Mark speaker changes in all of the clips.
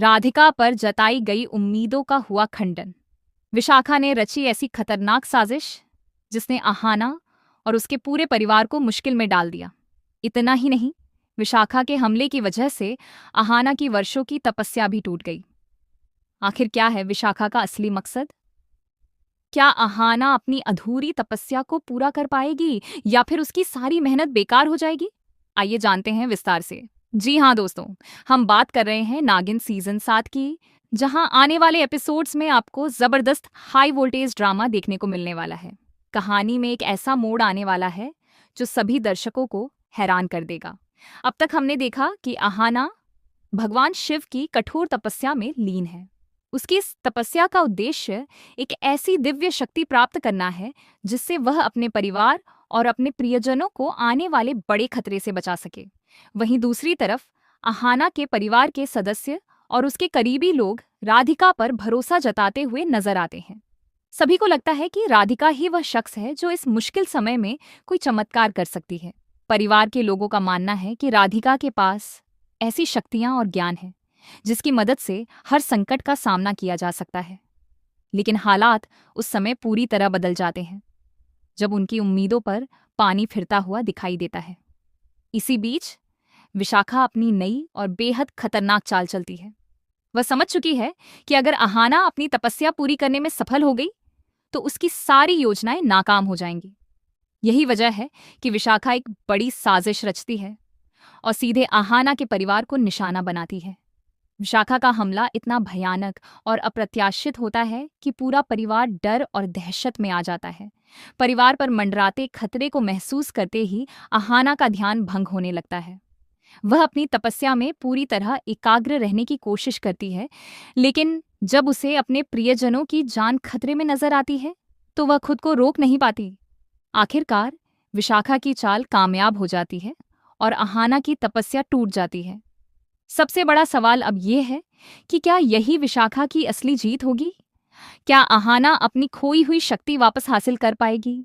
Speaker 1: राधिका पर जताई गई उम्मीदों का हुआ खंडन। विशाखा ने रची ऐसी खतरनाक साजिश जिसने आहाना और उसके पूरे परिवार को मुश्किल में डाल दिया। इतना ही नहीं, विशाखा के हमले की वजह से आहाना की वर्षों की तपस्या भी टूट गई। आखिर क्या है विशाखा का असली मकसद? क्या आहाना अपनी अधूरी तपस्या को पूरा कर पाएगी या फिर उसकी सारी मेहनत बेकार हो जाएगी? आइए जानते हैं विस्तार से। जी हाँ दोस्तों, हम बात कर रहे हैं नागिन सीजन 7 की, जहां आने वाले एपिसोड्स में आपको जबरदस्त हाई वोल्टेज ड्रामा देखने को मिलने वाला है। कहानी में एक ऐसा मोड़ आने वाला है जो सभी दर्शकों को हैरान कर देगा। अब तक हमने देखा कि आहाना भगवान शिव की कठोर तपस्या में लीन है। उसकी इस तपस्या का उद्देश्य एक ऐसी दिव्य शक्ति प्राप्त करना है जिससे वह अपने परिवार और अपने प्रियजनों को आने वाले बड़े खतरे से बचा सके। वहीं दूसरी तरफ आहाना के परिवार के सदस्य और उसके करीबी लोग राधिका पर भरोसा जताते हुए नजर आते हैं। सभी को लगता है कि राधिका ही वह शख्स है जो इस मुश्किल समय में कोई चमत्कार कर सकती है। परिवार के लोगों का मानना है कि राधिका के पास ऐसी शक्तियां और ज्ञान है जिसकी मदद से हर संकट का सामना किया जा सकता है। लेकिन हालात उस समय पूरी तरह बदल जाते हैं जब उनकी उम्मीदों पर पानी फिरता हुआ दिखाई देता है। इसी बीच विशाखा अपनी नई और बेहद खतरनाक चाल चलती है। वह समझ चुकी है कि अगर आहाना अपनी तपस्या पूरी करने में सफल हो गई तो उसकी सारी योजनाएं नाकाम हो जाएंगी। यही वजह है कि विशाखा एक बड़ी साजिश रचती है और सीधे आहाना के परिवार को निशाना बनाती है। विशाखा का हमला इतना भयानक और अप्रत्याशित होता है कि पूरा परिवार डर और दहशत में आ जाता है। परिवार पर मंडराते खतरे को महसूस करते ही आहाना का ध्यान भंग होने लगता है। वह अपनी तपस्या में पूरी तरह एकाग्र रहने की कोशिश करती है, लेकिन जब उसे अपने प्रियजनों की जान खतरे में नजर आती है तो वह खुद को रोक नहीं पाती। आखिरकार विशाखा की चाल कामयाब हो जाती है और आहाना की तपस्या टूट जाती है। सबसे बड़ा सवाल अब यह है कि क्या यही विशाखा की असली जीत होगी? क्या आहाना अपनी खोई हुई शक्ति वापस हासिल कर पाएगी?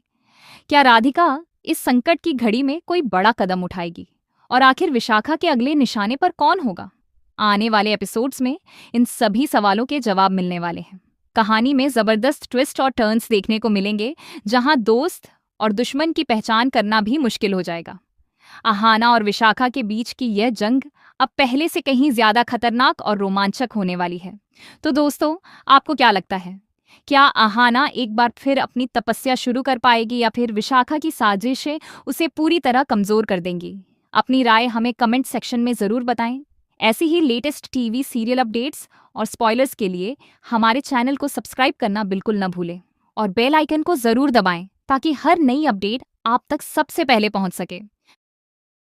Speaker 1: क्या राधिका इस संकट की घड़ी में कोई बड़ा कदम उठाएगी? और आखिर विशाखा के अगले निशाने पर कौन होगा? आने वाले एपिसोड्स में इन सभी सवालों के जवाब मिलने वाले हैं। कहानी में जबरदस्त ट्विस्ट और टर्न्स देखने को मिलेंगे, जहां दोस्त और दुश्मन की पहचान करना भी मुश्किल हो जाएगा। आहाना और विशाखा के बीच की यह जंग अब पहले से कहीं ज्यादा खतरनाक और रोमांचक होने वाली है। तो दोस्तों, आपको क्या लगता है? क्या आहाना एक बार फिर अपनी तपस्या शुरू कर पाएगी या फिर विशाखा की साजिशें उसे पूरी तरह कमजोर कर देंगी? अपनी राय हमें कमेंट सेक्शन में जरूर बताएं। ऐसी ही लेटेस्ट टीवी सीरियल अपडेट्स और स्पॉयलर्स के लिए हमारे चैनल को सब्सक्राइब करना बिल्कुल न भूलें और बेल आइकन को जरूर दबाएं ताकि हर नई अपडेट आप तक सबसे पहले पहुंच सके।